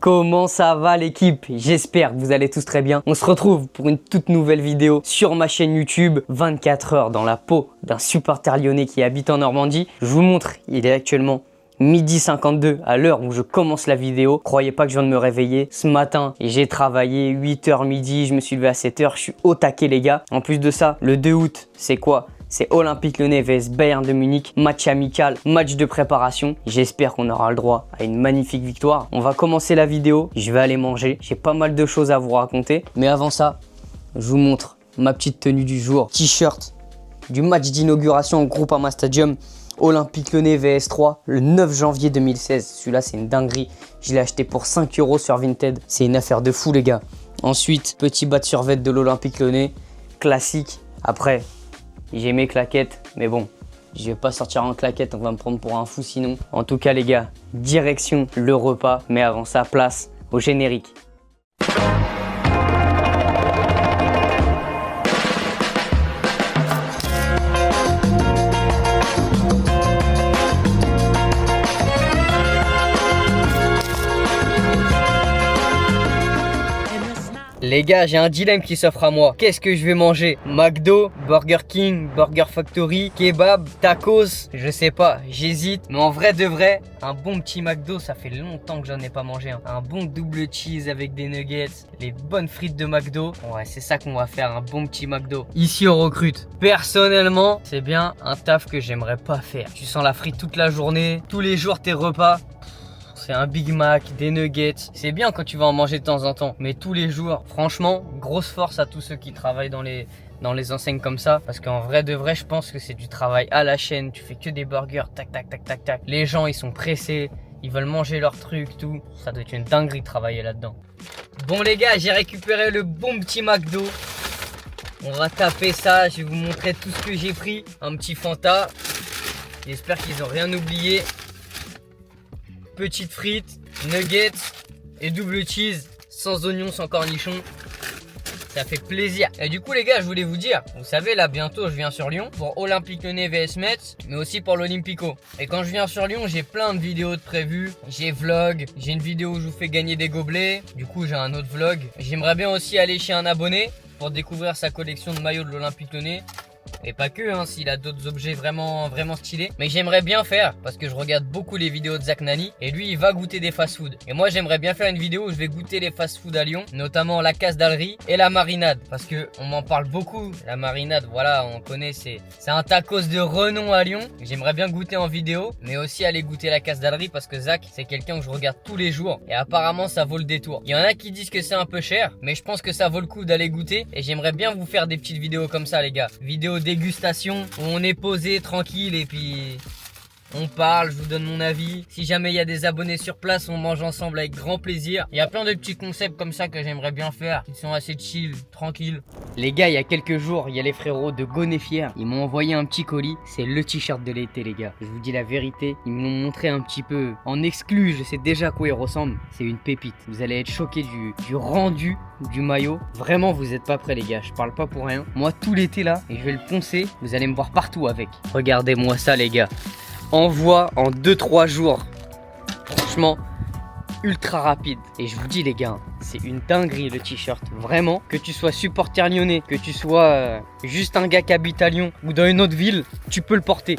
Comment ça va l'équipe? J'espère que vous allez tous très bien. On se retrouve pour une toute nouvelle vidéo sur ma chaîne YouTube. 24 heures dans la peau d'un supporter lyonnais qui habite en Normandie. Je vous montre, il est actuellement midi 52 à l'heure où je commence la vidéo. Croyez pas que je viens de me réveiller. Ce matin, j'ai travaillé 8h midi, je me suis levé à 7h. Je suis au taquet les gars. En plus de ça, le 2 août, c'est quoi? C'est Olympique Lyonnais vs Bayern de Munich, match amical, match de préparation. J'espère qu'on aura le droit à une magnifique victoire. On va commencer la vidéo, je vais aller manger. J'ai pas mal de choses à vous raconter. Mais avant ça, je vous montre ma petite tenue du jour. T-shirt du match d'inauguration au Groupama Stadium. Olympique Lyonnais vs 3 le 9 janvier 2016. Celui-là, c'est une dinguerie. Je l'ai acheté pour 5 € sur Vinted. C'est une affaire de fou, les gars. Ensuite, petit bas de survêt de l'Olympique Lyonnais. Classique. Après, j'ai mes claquettes, mais bon, je vais pas sortir en claquettes, on va me prendre pour un fou sinon. En tout cas les gars, direction le repas, mais avant ça, place au générique. Les gars, j'ai un dilemme qui s'offre à moi. Qu'est-ce que je vais manger? McDo, Burger King, Burger Factory, kebab, tacos? Je sais pas, j'hésite. Mais en vrai de vrai, un bon petit McDo, ça fait longtemps que j'en ai pas mangé. Un bon double cheese avec des nuggets, les bonnes frites de McDo. Ouais, c'est ça qu'on va faire, un bon petit McDo. Ici, on recrute. Personnellement, c'est bien un taf que j'aimerais pas faire. Tu sens la frite toute la journée, tous les jours tes repas. C'est un Big Mac, des nuggets. C'est bien quand tu vas en manger de temps en temps. Mais tous les jours, franchement, grosse force à tous ceux qui travaillent dans les enseignes comme ça. Parce qu'en vrai de vrai, je pense que c'est du travail à la chaîne. Tu fais que des burgers, tac, tac, tac, tac, tac. Les gens, ils sont pressés. Ils veulent manger leurs trucs, tout. Ça doit être une dinguerie de travailler là-dedans. Bon les gars, j'ai récupéré le bon petit McDo. On va taper ça. Je vais vous montrer tout ce que j'ai pris. Un petit Fanta. J'espère qu'ils n'ont rien oublié. Petites frites, nuggets et double cheese, sans oignons, sans cornichons. Ça fait plaisir. Et du coup les gars, je voulais vous dire, vous savez là bientôt je viens sur Lyon pour Olympique Lyonnais vs Metz, mais aussi pour l'Olympico. Et quand je viens sur Lyon, j'ai plein de vidéos de prévues. J'ai vlog, j'ai une vidéo où je vous fais gagner des gobelets. Du coup j'ai un autre vlog. J'aimerais bien aussi aller chez un abonné pour découvrir sa collection de maillots de l'Olympique Lyonnais. Et pas que, hein, s'il a d'autres objets vraiment stylés. Mais j'aimerais bien faire, parce que je regarde beaucoup les vidéos de Zach Nani. Et lui, il va goûter des fast-food. Et moi, j'aimerais bien faire une vidéo où je vais goûter les fast-food à Lyon. Notamment la Casse d'Allery et la marinade. Parce que on m'en parle beaucoup. La marinade, voilà, on connaît, c'est un tacos de renom à Lyon. J'aimerais bien goûter en vidéo. Mais aussi aller goûter la Casse d'Allery. Parce que Zach, c'est quelqu'un que je regarde tous les jours. Et apparemment, ça vaut le détour. Il y en a qui disent que c'est un peu cher. Mais je pense que ça vaut le coup d'aller goûter. Et j'aimerais bien vous faire des petites vidéos comme ça, les gars. Vidéo dégustation. Où on est posé tranquille et puis on parle, je vous donne mon avis. Si jamais il y a des abonnés sur place, on mange ensemble avec grand plaisir. Il y a plein de petits concepts comme ça que j'aimerais bien faire, qui sont assez chill, tranquilles. Les gars, il y a quelques jours, il y a les frérots de Gonéfière. Ils m'ont envoyé un petit colis. C'est le t-shirt de l'été, les gars. Je vous dis la vérité, ils me l'ont montré un petit peu en exclu. Je sais déjà à quoi il ressemble. C'est une pépite. Vous allez être choqués du rendu du maillot. Vraiment, vous n'êtes pas prêts, les gars. Je parle pas pour rien. Moi, tout l'été là, et je vais le poncer. Vous allez me voir partout avec. Regardez-moi ça, les gars. Envoie en 2-3 jours. Franchement, ultra rapide. Et je vous dis les gars, c'est une dinguerie le t-shirt. Vraiment, que tu sois supporter lyonnais, que tu sois juste un gars qui habite à Lyon ou dans une autre ville, tu peux le porter.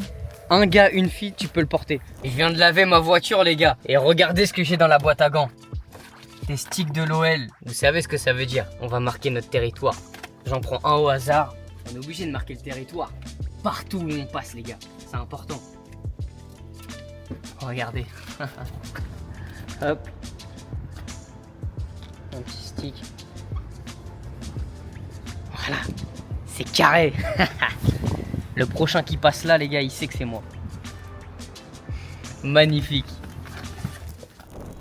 Un gars, une fille, tu peux le porter. Et je viens de laver ma voiture les gars. Et regardez ce que j'ai dans la boîte à gants. Des sticks de l'OL. Vous savez ce que ça veut dire? On va marquer notre territoire. J'en prends un au hasard. On est obligé de marquer le territoire. Partout où on passe les gars. C'est important. Regardez. Hop. Un petit stick. Voilà. C'est carré. Le prochain qui passe là, les gars, il sait que c'est moi. Magnifique.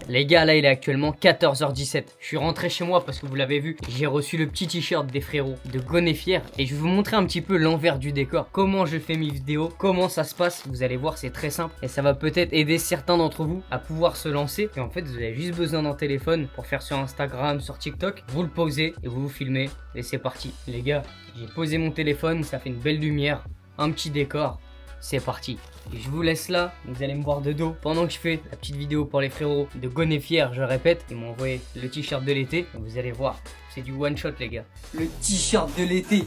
Les gars, là, il est actuellement 14h17. Je suis rentré chez moi parce que vous l'avez vu, j'ai reçu le petit t-shirt des frérots de Gonéfière. Et je vais vous montrer un petit peu l'envers du décor. Comment je fais mes vidéos, comment ça se passe. Vous allez voir, c'est très simple. Et ça va peut-être aider certains d'entre vous à pouvoir se lancer. Et en fait, vous avez juste besoin d'un téléphone pour faire sur Instagram, sur TikTok. Vous le posez et vous vous filmez. Et c'est parti. Les gars, j'ai posé mon téléphone, ça fait une belle lumière. Un petit décor. c'est parti. Et je vous laisse là, vous allez me voir de dos pendant que je fais la petite vidéo pour les frérots de Gonéfier, je répète. Ils m'ont envoyé le t-shirt de l'été, vous allez voir, c'est du one shot les gars. Le t-shirt de l'été,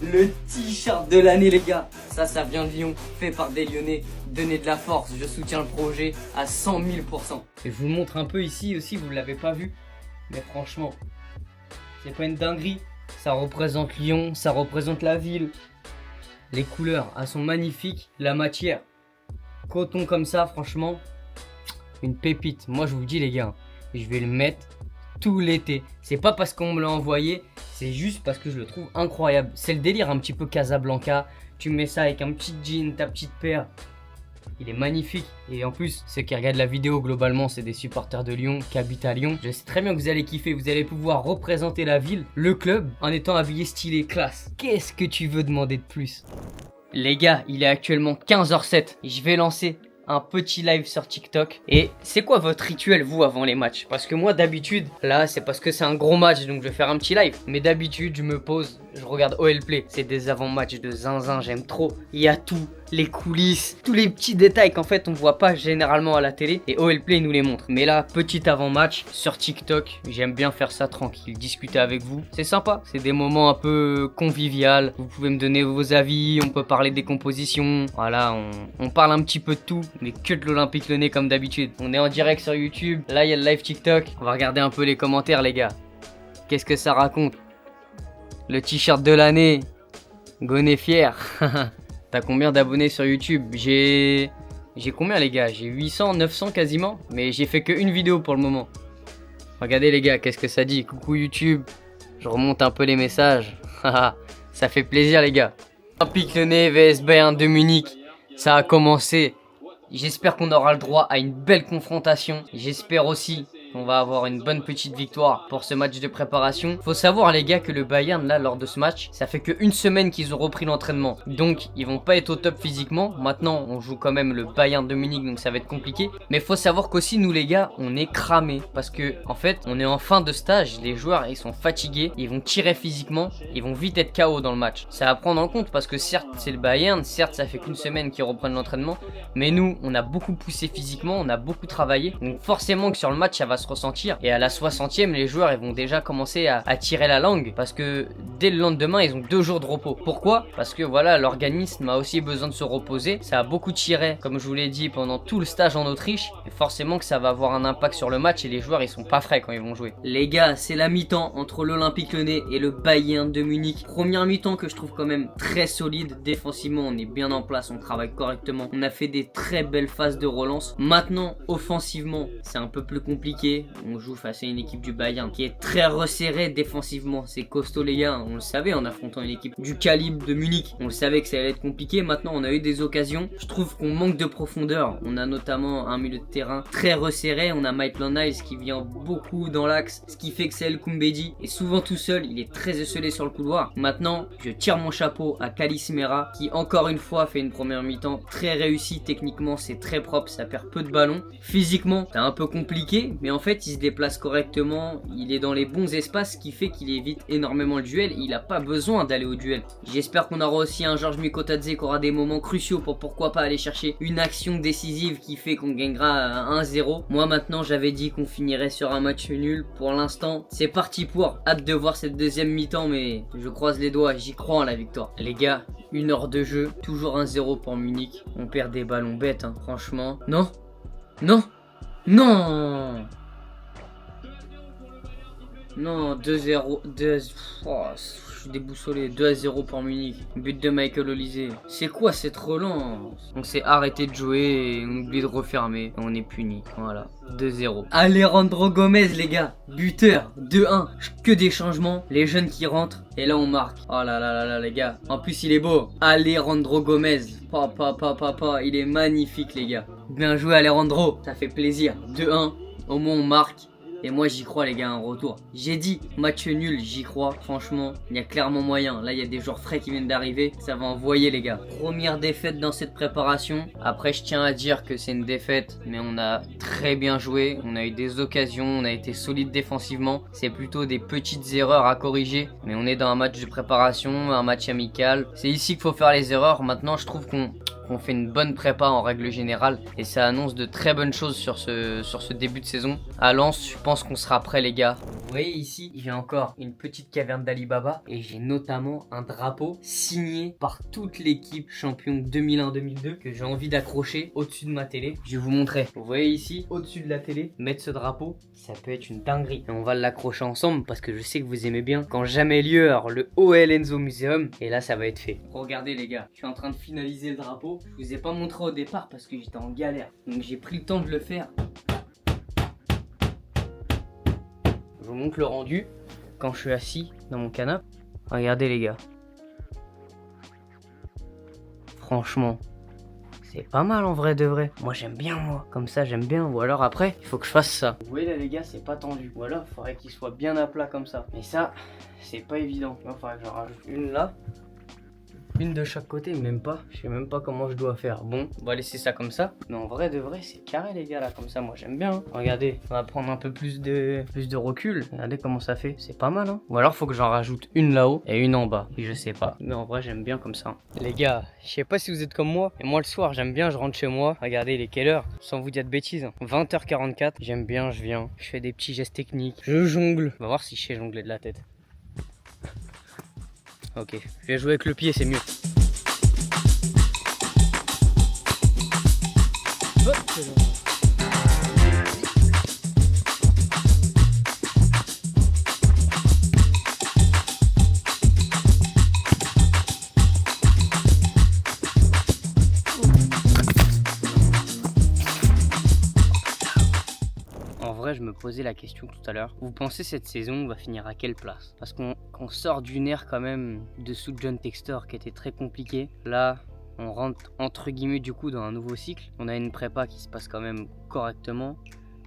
le t-shirt de l'année les gars. Ça vient de Lyon, fait par des Lyonnais. Donnez de la force, je soutiens le projet à 100 000%. Et je vous montre un peu ici aussi, vous ne l'avez pas vu. Mais franchement, c'est pas une dinguerie. Ça représente Lyon, ça représente la ville. Les couleurs, elles sont magnifiques. La matière, coton comme ça, franchement, une pépite. Moi, je vous dis les gars, je vais le mettre tout l'été. C'est pas parce qu'on me l'a envoyé, c'est juste parce que je le trouve incroyable. C'est le délire un petit peu Casablanca. Tu mets ça avec un petit jean, ta petite paire. Il est magnifique. Et en plus, ceux qui regardent la vidéo, globalement, c'est des supporters de Lyon, qui habitent à Lyon. Je sais très bien que vous allez kiffer. Vous allez pouvoir représenter la ville, le club, en étant habillé stylé, classe. Qu'est-ce que tu veux demander de plus? Les gars, il est actuellement 15h07. Je vais lancer un petit live sur TikTok. Et c'est quoi votre rituel, vous, avant les matchs? Parce que moi, d'habitude, là, c'est parce que c'est un gros match, donc je vais faire un petit live. Mais d'habitude, je me pose, je regarde OL Play. C'est des avant-matchs de zinzin, j'aime trop. Il y a tout, les coulisses, tous les petits détails qu'en fait, on voit pas généralement à la télé. Et OL Play nous les montre. Mais là, petit avant-match sur TikTok. J'aime bien faire ça tranquille, discuter avec vous. C'est sympa, c'est des moments un peu convivial. Vous pouvez me donner vos avis, on peut parler des compositions. Voilà, on parle un petit peu de tout. Mais que de l'Olympique Lyonnais comme d'habitude. On est en direct sur YouTube. Là, il y a le live TikTok. On va regarder un peu les commentaires, les gars. Qu'est-ce que ça raconte? Le t-shirt de l'année. Gonéfier. T'as combien d'abonnés sur YouTube? J'ai combien, les gars? J'ai 800, 900 quasiment. Mais j'ai fait qu'une vidéo pour le moment. Regardez, les gars, qu'est-ce que ça dit? Coucou YouTube. Je remonte un peu les messages. Ça fait plaisir, les gars. Olympique Lyonnais vs Bayern de Munich. Ça a commencé. J'espère qu'on aura le droit à une belle confrontation. J'espère aussi qu'on va avoir une bonne petite victoire pour ce match de préparation. Faut savoir les gars que le Bayern là lors de ce match, ça fait qu'une semaine qu'ils ont repris l'entraînement. Donc ils vont pas être au top physiquement. Maintenant on joue quand même le Bayern de Munich, donc ça va être compliqué. Mais faut savoir qu'aussi nous les gars, on est cramés. Parce que en fait on est en fin de stage. Les joueurs ils sont fatigués, ils vont tirer physiquement, ils vont vite être KO dans le match. Ça va prendre en compte parce que certes c'est le Bayern, certes ça fait qu'une semaine qu'ils reprennent l'entraînement. Mais nous on a beaucoup poussé physiquement, on a beaucoup travaillé. Donc forcément que sur le match ça va se ressentir. Et à la 60e, les joueurs ils vont déjà commencer à tirer la langue. Parce que dès le lendemain, ils ont 2 jours de repos. Pourquoi? Parce que voilà, l'organisme a aussi besoin de se reposer. Ça a beaucoup tiré, comme je vous l'ai dit, pendant tout le stage en Autriche. Et forcément que ça va avoir un impact sur le match. Et les joueurs ils sont pas frais quand ils vont jouer. Les gars, c'est la mi-temps entre l'Olympique Lyonnais et le Bayern de Munich. Première mi-temps que je trouve quand même très solide. Défensivement, on est bien en place, on travaille correctement. On a fait des très belles phases de relance. Maintenant, offensivement, c'est un peu plus compliqué. On joue face à une équipe du Bayern qui est très resserrée défensivement. C'est costaud les gars, on le savait en affrontant une équipe du calibre de Munich. On le savait que ça allait être compliqué. Maintenant, on a eu des occasions. Je trouve qu'on manque de profondeur. On a notamment un milieu de terrain très resserré. On a Maitland-Niles qui vient beaucoup dans l'axe, ce qui fait que c'est El Koumbedi est souvent tout seul. Il est très esselé sur le couloir. Maintenant, je tire mon chapeau à Kalis Mera qui encore une fois fait une première mi-temps très réussie. Techniquement, c'est très propre, ça perd peu de ballons. Physiquement, c'est un peu compliqué, mais en fait, il se déplace correctement. Il est dans les bons espaces, ce qui fait qu'il évite énormément le duel. Il n'a pas besoin d'aller au duel. J'espère qu'on aura aussi un Georges Mikotadze qui aura des moments cruciaux pour pourquoi pas aller chercher une action décisive qui fait qu'on gagnera 1-0. Moi, maintenant, j'avais dit qu'on finirait sur un match nul. Pour l'instant, c'est parti pour. Hâte de voir cette deuxième mi-temps, mais je croise les doigts, j'y crois en la victoire. Les gars, 1 heure de jeu, toujours 1-0 pour Munich. On perd des ballons bêtes, hein, franchement. Non, non, non, non, 2-0, 2... Oh, je suis déboussolé, 2-0 pour Munich. But de Michael Olise. C'est quoi cette relance? On s'est arrêté de jouer et on oublie de refermer. On est puni, voilà. 2-0. Alejandro Gomez les gars, buteur, 2-1, que des changements, les jeunes qui rentrent et là on marque. Oh là là là là les gars, en plus il est beau. Alejandro Gomez, papa, il est magnifique les gars. Bien joué Alejandro, ça fait plaisir. 2-1, au moins on marque. Et moi j'y crois les gars, un retour. J'ai dit match nul, j'y crois. Franchement, il y a clairement moyen. Là il y a des joueurs frais qui viennent d'arriver. Ça va envoyer les gars. Première défaite dans cette préparation. Après je tiens à dire que c'est une défaite, mais on a très bien joué. On a eu des occasions, on a été solide défensivement. C'est plutôt des petites erreurs à corriger. Mais on est dans un match de préparation, un match amical. C'est ici qu'il faut faire les erreurs. Maintenant je trouve qu'on qu'on fait une bonne prépa en règle générale. Et ça annonce de très bonnes choses sur ce début de saison. À Lens, je pense qu'on sera prêt les gars. Vous voyez ici, j'ai encore une petite caverne d'Alibaba. Et j'ai notamment un drapeau signé par toute l'équipe champion 2001-2002 que j'ai envie d'accrocher au-dessus de ma télé. Je vais vous montrer. Vous voyez ici, au-dessus de la télé, mettre ce drapeau, ça peut être une dinguerie. Et on va l'accrocher ensemble parce que je sais que vous aimez bien quand jamais lieu le OL Enzo Museum. Et là, ça va être fait. Regardez les gars, je suis en train de finaliser le drapeau. Je vous ai pas montré au départ parce que j'étais en galère. Donc j'ai pris le temps de le faire. Je vous montre le rendu quand je suis assis dans mon canapé. Regardez les gars. Franchement, c'est pas mal en vrai de vrai. Moi j'aime bien moi. Comme ça j'aime bien. Ou alors après, il faut que je fasse ça. Vous voyez là les gars, c'est pas tendu. Ou alors il faudrait qu'il soit bien à plat comme ça. Mais ça, c'est pas évident. Il faudrait que j'en rajoute une là. Une de chaque côté, même pas. Je sais même pas comment je dois faire. Bon, on va laisser ça comme ça. Mais en vrai de vrai, c'est carré les gars là. Comme ça, moi j'aime bien. Hein. Regardez, on va prendre un peu plus de recul. Regardez comment ça fait. C'est pas mal. Hein. Ou alors faut que j'en rajoute une là-haut et une en bas. Et je sais pas. Mais en vrai, j'aime bien comme ça. Les gars, je sais pas si vous êtes comme moi. Et moi le soir, j'aime bien. Je rentre chez moi. Regardez, il est quelle heure? Sans vous dire de bêtises. 20h44. J'aime bien. Je viens. Je fais des petits gestes techniques. Je jongle. On va voir si je sais jongler de la tête. Ok, je vais jouer avec le pied, c'est mieux. En vrai, je me posais la question tout à l'heure. Vous pensez cette saison va finir à quelle place? Parce qu'on sort d'une ère quand même de sous John Textor qui était très compliqué. Là, on rentre entre guillemets du coup dans un nouveau cycle. On a une prépa qui se passe quand même correctement.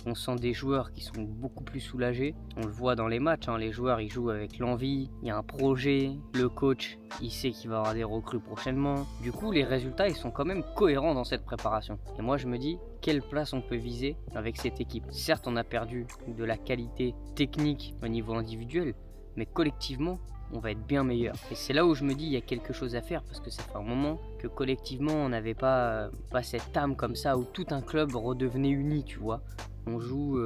On sent des joueurs qui sont beaucoup plus soulagés. On le voit dans les matchs, hein. Les joueurs ils jouent avec l'envie, il y a un projet, le coach il sait qu'il va y avoir des recrues prochainement. Du coup les résultats ils sont quand même cohérents dans cette préparation. Et moi je me dis, quelle place on peut viser avec cette équipe? Certes on a perdu de la qualité technique au niveau individuel, mais collectivement on va être bien meilleur. Et c'est là où je me dis il y a quelque chose à faire parce que ça fait un moment que collectivement on n'avait pas cette âme comme ça où tout un club redevenait uni, tu vois. On joue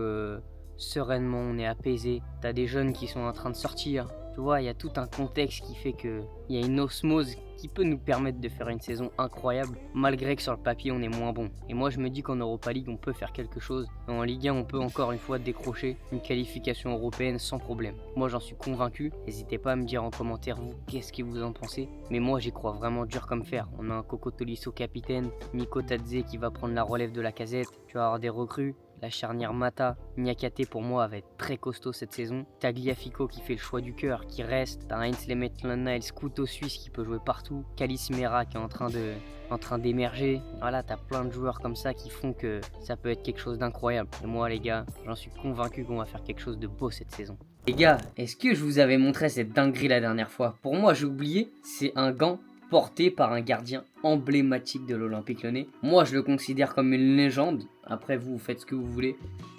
sereinement, on est apaisé. T'as des jeunes qui sont en train de sortir. Tu vois, il y a tout un contexte qui fait qu'il y a une osmose qui peut nous permettre de faire une saison incroyable, malgré que sur le papier on est moins bon. Et moi je me dis qu'en Europa League on peut faire quelque chose. En Ligue 1 on peut encore une fois décrocher une qualification européenne sans problème. Moi j'en suis convaincu. N'hésitez pas à me dire en commentaire vous, qu'est-ce que vous en pensez. Mais moi j'y crois vraiment dur comme fer. On a un Coco Tolisso capitaine, Miko Tadze qui va prendre la relève de la Casette. Tu vas avoir des recrues. La charnière Mata, Niakate pour moi va être très costaud cette saison. Tagliafico qui fait le choix du cœur, qui reste. T'as Heinz Maitland-Niles, couteau suisse qui peut jouer partout. Kalis Mera qui est en train d'émerger. Voilà, t'as plein de joueurs comme ça qui font que ça peut être quelque chose d'incroyable. Et moi les gars, j'en suis convaincu qu'on va faire quelque chose de beau cette saison. Les gars, est-ce que je vous avais montré cette dinguerie la dernière fois? Pour moi, j'ai oublié, c'est un gant porté par un gardien emblématique de l'Olympique Lyonnais. Moi, je le considère comme une légende. Après, vous faites ce que vous voulez.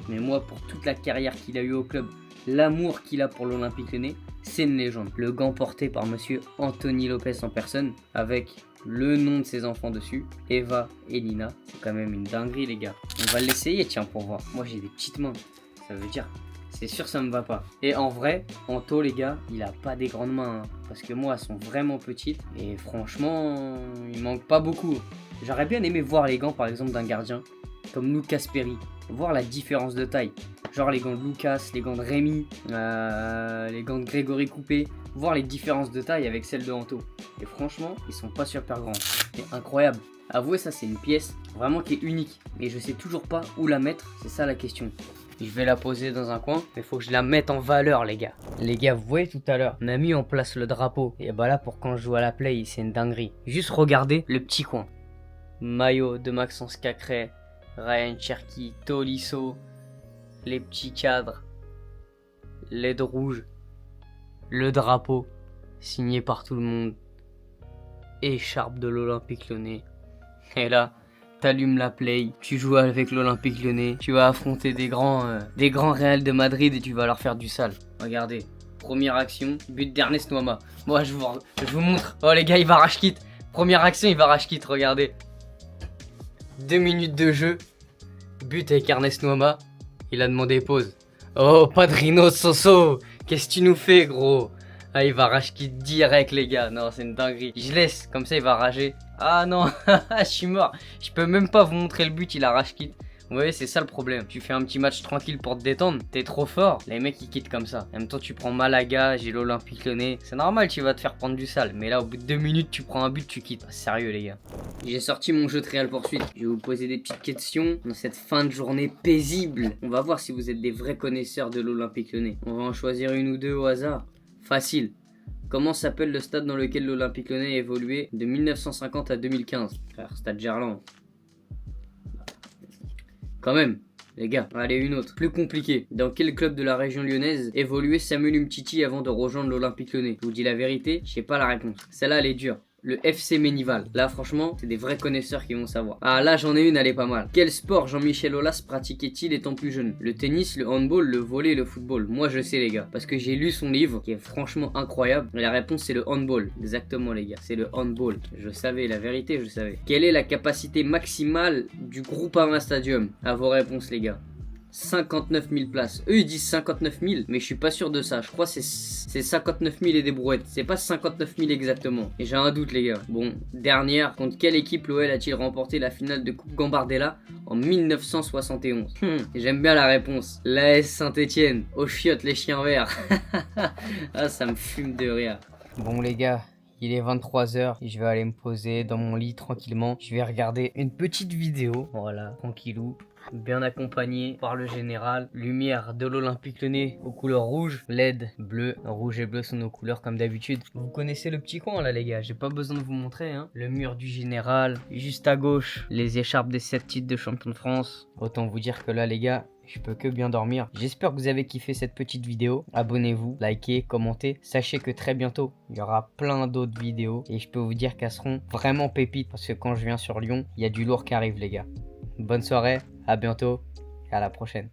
Mais moi, pour toute la carrière qu'il a eu au club, l'amour qu'il a pour l'Olympique Lyonnais, c'est une légende. Le gant porté par monsieur Anthony Lopez en personne, avec le nom de ses enfants dessus, Eva et Lina. C'est quand même une dinguerie, les gars. On va l'essayer, tiens, pour voir. Moi, j'ai des petites mains. Ça veut dire... c'est sûr ça me va pas. Et en vrai, Anto les gars, il a pas des grandes mains. Hein, parce que moi, elles sont vraiment petites. Et franchement, il manque pas beaucoup. J'aurais bien aimé voir les gants par exemple d'un gardien comme Lucas Perry. Voir la différence de taille. Genre les gants de Lucas, les gants de Rémi, les gants de Grégory Coupé. Voir les différences de taille avec celles de Anto. Et franchement, ils sont pas super grands. C'est incroyable. Avouez, ça c'est une pièce vraiment qui est unique. Mais je sais toujours pas où la mettre, c'est ça la question. Je vais la poser dans un coin, mais faut que je la mette en valeur les gars. Les gars, vous voyez tout à l'heure, on a mis en place le drapeau. Et bah là, pour quand je joue à la play, c'est une dinguerie. Juste regardez le petit coin. Maillot de Maxence Cacré, Ryan Cherki, Tolisso, les petits cadres, l'aide rouge, le drapeau, signé par tout le monde, écharpe de l'Olympique Lyonnais. Et là... t'allumes la play, tu joues avec l'Olympique Lyonnais, tu vas affronter des grands Real de Madrid et tu vas leur faire du sale. Regardez, première action, but d'Ernest Noama. Moi je vous montre. Oh les gars, il va rage kit. Première action, il va rage kit, regardez. 2 minutes de jeu. But avec Ernest Nuama. Il a demandé pause. Oh, Padrino Soso, qu'est-ce que tu nous fais, gros? Ah, il va rage quitte direct, les gars. Non, c'est une dinguerie. Je laisse, comme ça, il va rager. Ah non, je suis mort. Je peux même pas vous montrer le but, il a rage quitte. Vous voyez, c'est ça le problème. Tu fais un petit match tranquille pour te détendre. T'es trop fort. Les mecs, ils quittent comme ça. En même temps, tu prends Malaga, j'ai l'Olympique Lyonnais. C'est normal, tu vas te faire prendre du sale. Mais là, au bout de 2 minutes, tu prends un but, tu quittes. Sérieux, les gars. J'ai sorti mon jeu de Real Poursuite. Je vais vous poser des petites questions dans cette fin de journée paisible. On va voir si vous êtes des vrais connaisseurs de l'Olympique Lyonnais. On va en choisir une ou deux au hasard. Facile. Comment s'appelle le stade dans lequel l'Olympique Lyonnais a évolué de 1950 à 2015? Frère, stade Gerland. Quand même, les gars. Allez, une autre. Plus compliquée. Dans quel club de la région lyonnaise évoluait Samuel Umtiti avant de rejoindre l'Olympique Lyonnais? Je vous dis la vérité, je sais pas la réponse. Celle-là, elle est dure. Le FC Ménival. Là, franchement, c'est des vrais connaisseurs qui vont savoir. Ah, là, j'en ai une, elle est pas mal. Quel sport Jean-Michel Aulas pratiquait-il étant plus jeune? Le tennis, le handball, le volley, le football? Moi, je sais, les gars. Parce que j'ai lu son livre, qui est franchement incroyable. Et la réponse, c'est le handball. Exactement, les gars. C'est le handball. Je savais, la vérité, je savais. Quelle est la capacité maximale du Groupama Stadium? À vos réponses, les gars. 59 000 places. Eux ils disent 59 000, mais je suis pas sûr de ça. Je crois que c'est 59 000 et des brouettes. C'est pas 59 000 exactement. Et j'ai un doute, les gars. Bon, dernière. Contre quelle équipe l'OL a-t-il remporté la finale de Coupe Gambardella en 1971? J'aime bien la réponse. L'AS Saint-Etienne. Aux chiottes, les chiens verts. Ah, ça me fume de rire. Bon, les gars. Il est 23h et je vais aller me poser dans mon lit tranquillement. Je vais regarder une petite vidéo. Voilà, tranquillou. Bien accompagné par le général. Lumière de l'Olympique Lyonnais aux couleurs rouges. LED bleu. Rouge et bleu sont nos couleurs comme d'habitude. Vous connaissez le petit coin là, les gars. J'ai pas besoin de vous montrer. Hein. Le mur du général. Juste à gauche, les écharpes des 7 titres de champion de France. Autant vous dire que là, les gars, je peux que bien dormir. J'espère que vous avez kiffé cette petite vidéo. Abonnez-vous, likez, commentez. Sachez que très bientôt, il y aura plein d'autres vidéos. Et je peux vous dire qu'elles seront vraiment pépites. Parce que quand je viens sur Lyon, il y a du lourd qui arrive, les gars. Bonne soirée, à bientôt et à la prochaine.